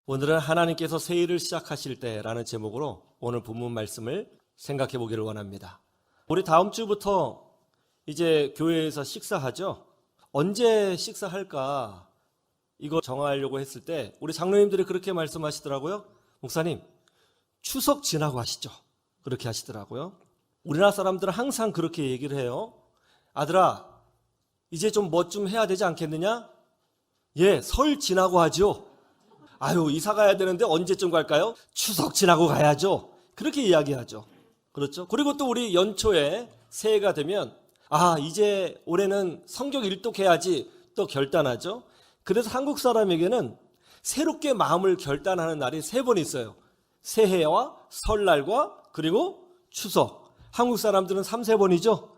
오늘은 하나님께서 새 일을 시작하실 때라는 제목으로 오늘 본문 말씀을 생각해 보기를 원합니다. 우리 다음 주부터 이제 교회에서 식사하죠. 언제 식사할까 이거 정하려고 했을 때 우리 장로님들이 그렇게 말씀하시더라고요. 목사님, 추석 지나고 하시죠. 그렇게 하시더라고요. 우리나라 사람들은 항상 그렇게 얘기를 해요. 아들아, 이제 좀 뭐 좀 해야 되지 않겠느냐? 예, 설 지나고 하죠. 아유, 이사 가야 되는데 언제쯤 갈까요? 추석 지나고 가야죠. 그렇게 이야기하죠. 그렇죠? 그리고 또 우리 연초에 새해가 되면 이제 올해는 성경 일독해야지 또 결단하죠. 그래서 한국 사람에게는 새롭게 마음을 결단하는 날이 3번 있어요. 새해와 설날과 그리고 추석. 한국 사람들은 3-4번이죠.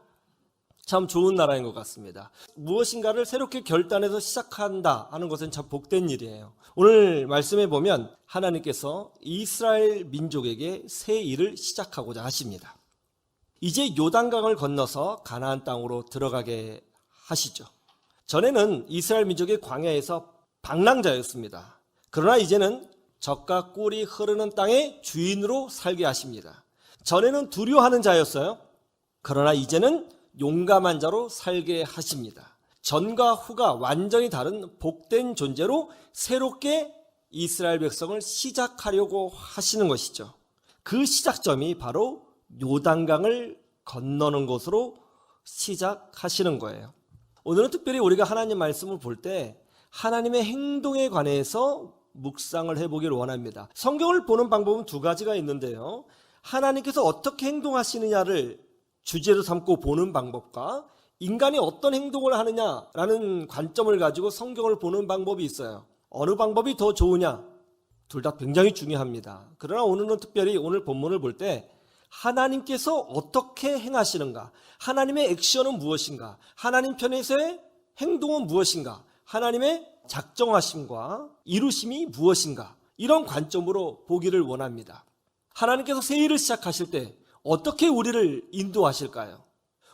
참 좋은 나라인 것 같습니다. 무엇인가를 새롭게 결단해서 시작한다 하는 것은 참 복된 일이에요. 오늘 말씀에 보면 하나님께서 이스라엘 민족에게 새 일을 시작하고자 하십니다. 이제 요단강을 건너서 가나안 땅으로 들어가게 하시죠. 전에는 이스라엘 민족이 광야에서 방랑자였습니다. 그러나 이제는 젖과 꿀이 흐르는 땅의 주인으로 살게 하십니다. 전에는 두려워하는 자였어요. 그러나 이제는 용감한 자로 살게 하십니다. 전과 후가 완전히 다른 복된 존재로 새롭게 이스라엘 백성을 시작하려고 하시는 것이죠. 그 시작점이 바로 요단강을 건너는 것으로 시작하시는 거예요. 오늘은 특별히 우리가 하나님 말씀을 볼 때 하나님의 행동에 관해서 묵상을 해보기를 원합니다. 성경을 보는 방법은 2가지가 있는데요. 하나님께서 어떻게 행동하시느냐를 주제로 삼고 보는 방법과 인간이 어떤 행동을 하느냐라는 관점을 가지고 성경을 보는 방법이 있어요. 어느 방법이 더 좋으냐? 둘 다 굉장히 중요합니다. 그러나 오늘은 특별히 오늘 본문을 볼 때 하나님께서 어떻게 행하시는가? 하나님의 액션은 무엇인가? 하나님 편에서의 행동은 무엇인가? 하나님의 작정하심과 이루심이 무엇인가? 이런 관점으로 보기를 원합니다. 하나님께서 새 일을 시작하실 때 어떻게 우리를 인도하실까요?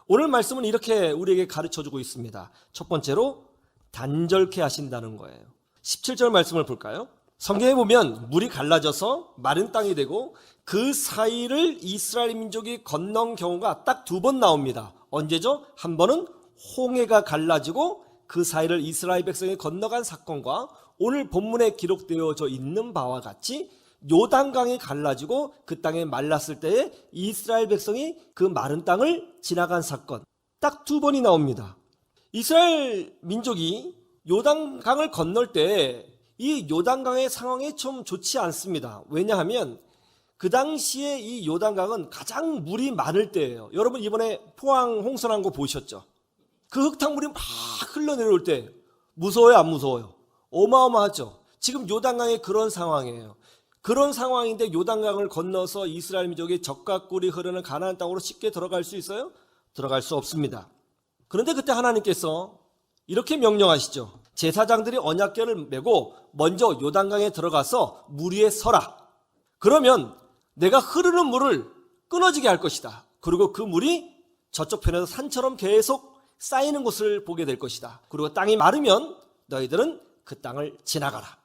오늘 말씀은 이렇게 우리에게 가르쳐주고 있습니다. 첫 번째로 단절케 하신다는 거예요. 17절 말씀을 볼까요? 성경에 보면 물이 갈라져서 마른 땅이 되고 그 사이를 이스라엘 민족이 건넌 경우가 딱 2번 나옵니다. 언제죠? 한 번은 홍해가 갈라지고 그 사이를 이스라엘 백성이 건너간 사건과 오늘 본문에 기록되어져 있는 바와 같이 요단강이 갈라지고 그 땅에 말랐을 때에 이스라엘 백성이 그 마른 땅을 지나간 사건 딱 2번이 나옵니다. 이스라엘 민족이 요단강을 건널 때 이 요단강의 상황이 좀 좋지 않습니다. 왜냐하면 그 당시에 이 요단강은 가장 물이 많을 때예요. 여러분 이번에 포항 홍수난 거 보셨죠? 그 흙탕물이 막 흘러내려올 때 무서워요, 안 무서워요? 어마어마하죠. 지금 요단강의 그런 상황이에요. 그런 상황인데 요단강을 건너서 이스라엘 민족이 젖과 꿀이 흐르는 가나안 땅으로 쉽게 들어갈 수 있어요? 들어갈 수 없습니다. 그런데 그때 하나님께서 이렇게 명령하시죠. 제사장들이 언약궤를 메고 먼저 요단강에 들어가서 물 위에 서라. 그러면 내가 흐르는 물을 끊어지게 할 것이다. 그리고 그 물이 저쪽 편에서 산처럼 계속 쌓이는 것을 보게 될 것이다. 그리고 땅이 마르면 너희들은 그 땅을 지나가라.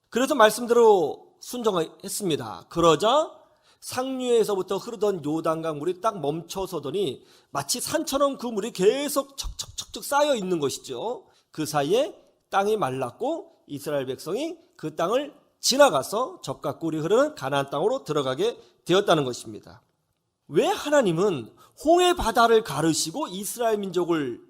그래서 말씀대로 순종했습니다. 그러자 상류에서부터 흐르던 요단강 물이 딱 멈춰서더니 마치 산처럼 그 물이 계속 척척척척 쌓여 있는 것이죠. 그 사이에 땅이 말랐고 이스라엘 백성이 그 땅을 지나가서 젖과 꿀이 흐르는 가나안 땅으로 들어가게 되었다는 것입니다. 왜 하나님은 홍해 바다를 가르시고 이스라엘 민족을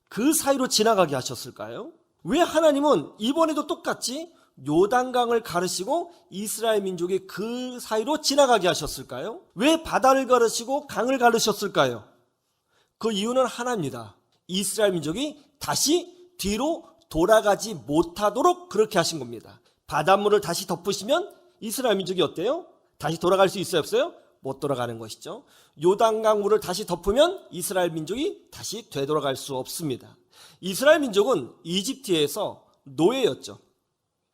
그 사이로 지나가게 하셨을까요? 왜 하나님은 이번에도 똑같이 요단강을 가르시고 이스라엘 민족이 그 사이로 지나가게 하셨을까요? 왜 바다를 가르시고 강을 가르셨을까요? 그 이유는 하나입니다. 이스라엘 민족이 다시 뒤로 돌아가지 못하도록 그렇게 하신 겁니다. 바닷물을 다시 덮으시면 이스라엘 민족이 어때요? 다시 돌아갈 수 있어요, 없어요? 못 돌아가는 것이죠. 요단강 물을 다시 덮으면 이스라엘 민족이 다시 되돌아갈 수 없습니다. 이스라엘 민족은 이집트에서 노예였죠.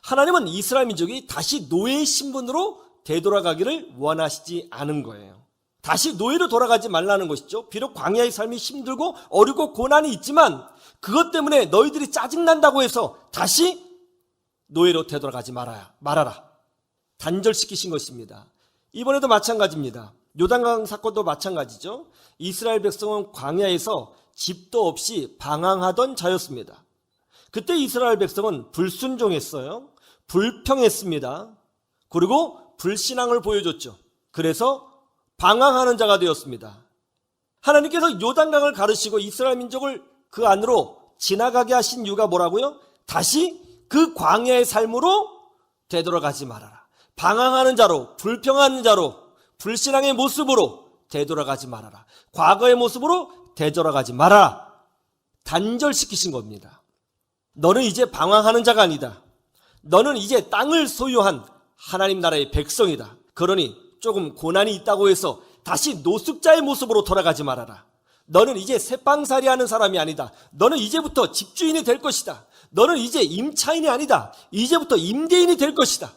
하나님은 이스라엘 민족이 다시 노예의 신분으로 되돌아가기를 원하시지 않은 거예요. 다시 노예로 돌아가지 말라는 것이죠. 비록 광야의 삶이 힘들고 어렵고 고난이 있지만 그것 때문에 너희들이 짜증난다고 해서 다시 노예로 되돌아가지 말아라. 단절시키신 것입니다. 이번에도 마찬가지입니다. 요단강 사건도 마찬가지죠. 이스라엘 백성은 광야에서 집도 없이 방황하던 자였습니다. 그때 이스라엘 백성은 불순종했어요. 불평했습니다. 그리고 불신앙을 보여줬죠. 그래서 방황하는 자가 되었습니다. 하나님께서 요단강을 가르시고 이스라엘 민족을 그 안으로 지나가게 하신 이유가 뭐라고요? 다시 그 광야의 삶으로 되돌아가지 말아라. 방황하는 자로, 불평하는 자로, 불신앙의 모습으로 되돌아가지 말아라. 과거의 모습으로 되돌아가지 말아라. 단절시키신 겁니다. 너는 이제 방황하는 자가 아니다. 너는 이제 땅을 소유한 하나님 나라의 백성이다. 그러니 조금 고난이 있다고 해서 다시 노숙자의 모습으로 돌아가지 말아라. 너는 이제 새빵살이 하는 사람이 아니다. 너는 이제부터 집주인이 될 것이다. 너는 이제 임차인이 아니다. 이제부터 임대인이 될 것이다.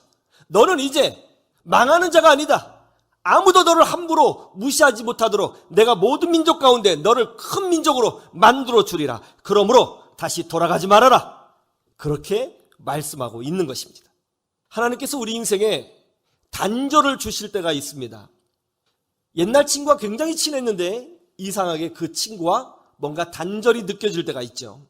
너는 이제 망하는 자가 아니다. 아무도 너를 함부로 무시하지 못하도록 내가 모든 민족 가운데 너를 큰 민족으로 만들어 주리라. 그러므로 다시 돌아가지 말아라. 그렇게 말씀하고 있는 것입니다. 하나님께서 우리 인생에 단절을 주실 때가 있습니다. 옛날 친구와 굉장히 친했는데 이상하게 그 친구와 뭔가 단절이 느껴질 때가 있죠.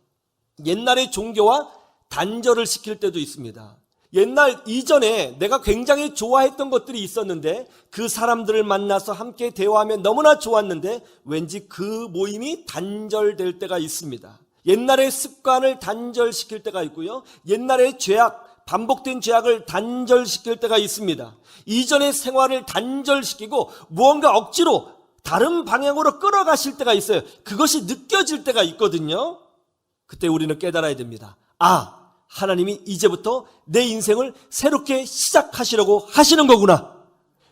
옛날의 종교와 단절을 시킬 때도 있습니다. 옛날 이전에 내가 굉장히 좋아했던 것들이 있었는데 그 사람들을 만나서 함께 대화하면 너무나 좋았는데 왠지 그 모임이 단절될 때가 있습니다. 옛날의 습관을 단절시킬 때가 있고요. 옛날의 죄악, 반복된 죄악을 단절시킬 때가 있습니다. 이전의 생활을 단절시키고 무언가 억지로 다른 방향으로 끌어가실 때가 있어요. 그것이 느껴질 때가 있거든요. 그때 우리는 깨달아야 됩니다. 아, 하나님이 이제부터 내 인생을 새롭게 시작하시려고 하시는 거구나.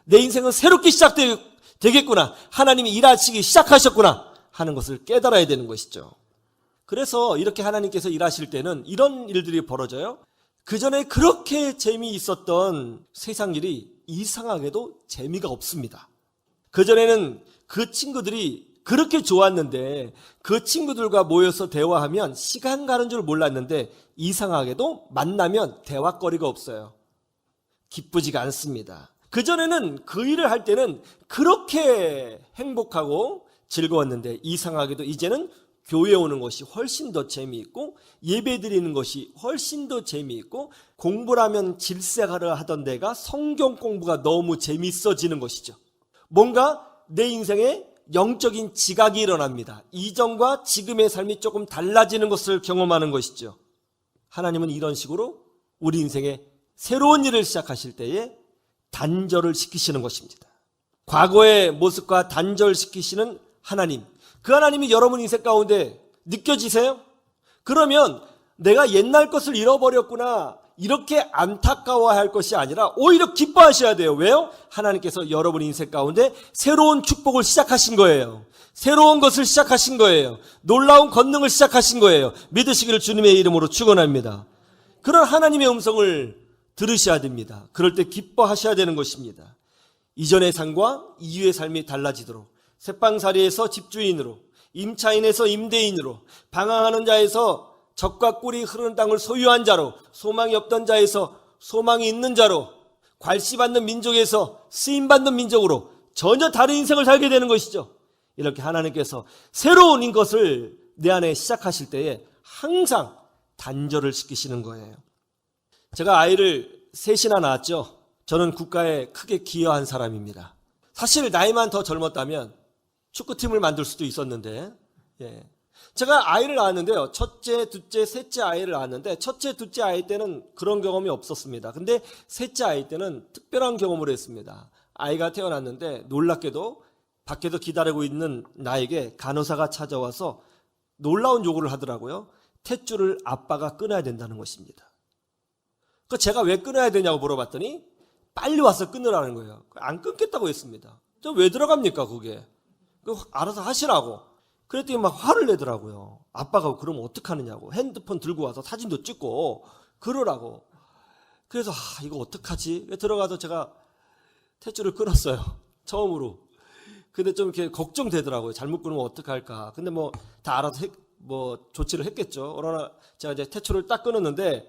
내 인생은 새롭게 시작되겠구나. 하나님이 일하시기 시작하셨구나 하는 것을 깨달아야 되는 것이죠. 그래서 이렇게 하나님께서 일하실 때는 이런 일들이 벌어져요. 그전에 그렇게 재미있었던 세상 일이 이상하게도 재미가 없습니다. 그전에는 그 친구들이 그렇게 좋았는데 그 친구들과 모여서 대화하면 시간 가는 줄 몰랐는데 이상하게도 만나면 대화거리가 없어요. 기쁘지가 않습니다. 그전에는 그 일을 할 때는 그렇게 행복하고 즐거웠는데 이상하게도 이제는 교회 오는 것이 훨씬 더 재미있고 예배 드리는 것이 훨씬 더 재미있고 공부를 하면 질색하려 하던 데가 성경 공부가 너무 재미있어지는 것이죠. 뭔가 내 인생에 영적인 지각이 일어납니다. 이전과 지금의 삶이 조금 달라지는 것을 경험하는 것이죠. 하나님은 이런 식으로 우리 인생에 새로운 일을 시작하실 때에 단절을 시키시는 것입니다. 과거의 모습과 단절시키시는 하나님, 그 하나님이 여러분 인생 가운데 느껴지세요? 그러면 내가 옛날 것을 잃어버렸구나 이렇게 안타까워할 것이 아니라 오히려 기뻐하셔야 돼요. 왜요? 하나님께서 여러분 인생 가운데 새로운 축복을 시작하신 거예요. 새로운 것을 시작하신 거예요. 놀라운 권능을 시작하신 거예요. 믿으시기를 주님의 이름으로 축원합니다. 그런 하나님의 음성을 들으셔야 됩니다. 그럴 때 기뻐하셔야 되는 것입니다. 이전의 삶과 이후의 삶이 달라지도록 새빵살이에서 집주인으로, 임차인에서 임대인으로, 방황하는 자에서 적과 꿀이 흐르는 땅을 소유한 자로, 소망이 없던 자에서 소망이 있는 자로, 괄시받는 민족에서 쓰임받는 민족으로 전혀 다른 인생을 살게 되는 것이죠. 이렇게 하나님께서 새로운 것을 내 안에 시작하실 때에 항상 단절을 시키시는 거예요. 제가 아이를 셋이나 낳았죠. 저는 국가에 크게 기여한 사람입니다. 사실 나이만 더 젊었다면 축구팀을 만들 수도 있었는데, 제가 아이를 낳았는데요. 첫째, 둘째, 셋째 아이를 낳았는데 첫째, 둘째 아이 때는 그런 경험이 없었습니다. 근데 셋째 아이 때는 특별한 경험을 했습니다. 아이가 태어났는데 놀랍게도 밖에서 기다리고 있는 나에게 간호사가 찾아와서 놀라운 요구를 하더라고요. 탯줄을 아빠가 끊어야 된다는 것입니다. 그 제가 왜 끊어야 되냐고 물어봤더니 빨리 와서 끊으라는 거예요. 안 끊겠다고 했습니다. 저 왜 들어갑니까 그게? 알아서 하시라고. 그랬더니 막 화를 내더라고요. 아빠가 그러면 어떡하느냐고. 핸드폰 들고 와서 사진도 찍고 그러라고. 그래서 이거 어떡하지? 들어가서 제가 탯줄을 끊었어요. 처음으로. 근데 좀 이렇게 걱정되더라고요. 잘못 끊으면 어떡할까. 근데 뭐 다 알아서 조치를 했겠죠. 그러나 제가 이제 탯줄을 딱 끊었는데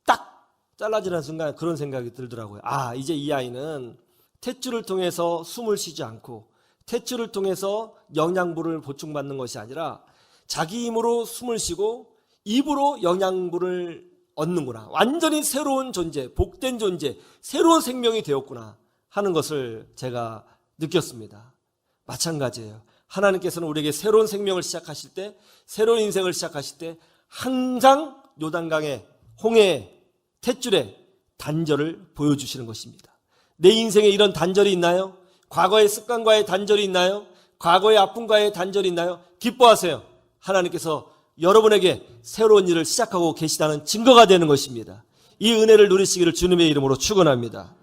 딱 잘라지는 순간 그런 생각이 들더라고요. 아, 이제 이 아이는 탯줄을 통해서 숨을 쉬지 않고 탯줄을 통해서 영양분을 보충받는 것이 아니라 자기 힘으로 숨을 쉬고 입으로 영양분을 얻는구나. 완전히 새로운 존재, 복된 존재, 새로운 생명이 되었구나 하는 것을 제가 느꼈습니다. 마찬가지예요. 하나님께서는 우리에게 새로운 생명을 시작하실 때, 새로운 인생을 시작하실 때 항상 요단강의 홍해의 탯줄에 단절을 보여주시는 것입니다. 내 인생에 이런 단절이 있나요? 과거의 습관과의 단절이 있나요? 과거의 아픔과의 단절이 있나요? 기뻐하세요. 하나님께서 여러분에게 새로운 일을 시작하고 계시다는 증거가 되는 것입니다. 이 은혜를 누리시기를 주님의 이름으로 축원합니다.